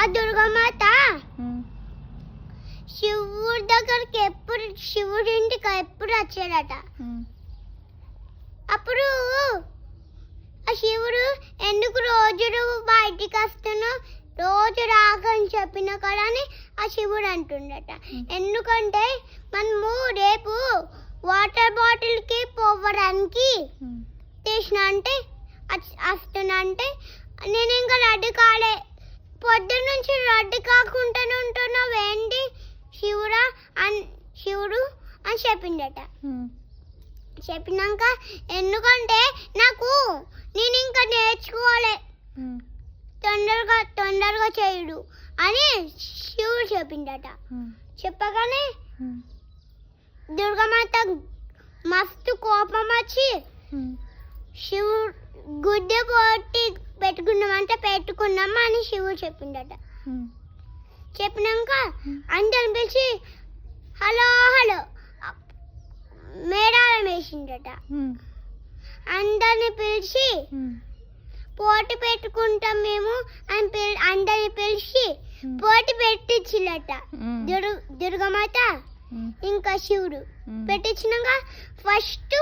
ఆ దుర్గమాత శివుడి దగ్గరికి శివుడి ఇంటికి ఎప్పుడు వచ్చాడట. అప్పుడు ఆ శివుడు ఎందుకు రోజు బయటికి వస్తున్నావు, రోజు రాకని చెప్పిన కదా అని ఆ శివుడు అంటుండట. ఎందుకంటే మనము రేపు వాటర్ బాటిల్కి పోవడానికి తీసిన అంటే వస్తున్నా అంటే నేను ఇంకా రెడీ కాలే, పొద్దున్న నుంచి రెడీ కాకుండానే ఉంటున్నావు ఏంటి శివుడు అని చెప్పిండట. చెప్పినాక ఎందుకంటే నేను ఇంకా నేర్చుకోవాలి, తొందరగా చేయుడు అని శివుడు చెప్పిండట. చెప్పగానే దుర్గమాత మస్తు కోపం వచ్చి శివుడు గుడ్డ కొట్టి పెట్టుకున్నామా అని శివుడు చెప్పిండట. చెప్పినాక అందరిని పిలిచి హలో హలో మేడారం వేసిండట. అందరిని పిలిచి పోటీ పెట్టుకుంటాం మేము అని అందరిని పిలిచి పోటీ పెట్టించిల్లట. దుర్గమాత ఇంకా శివుడు పెట్టించినాక ఫస్ట్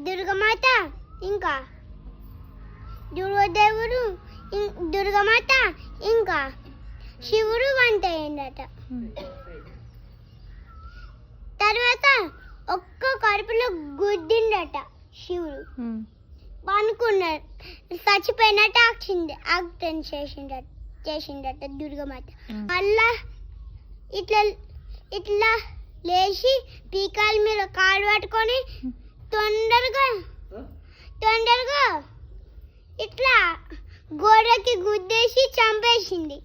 దుర్గమాత ఇంకా శివుడు వంట అయిందట. తర్వాత ఒక్క కడుపులో గుద్దిండట శివుడు. పనుకున్నాడు, చచ్చిపోయినట్టు యాక్షన్ చేసిండట దుర్గమాత. మళ్ళా ఇట్లా లేచి పీకాల మీద కాలు పట్టుకొని తొందరగా ఇట్లా గోడకి గుద్దేసి చంపేసింది.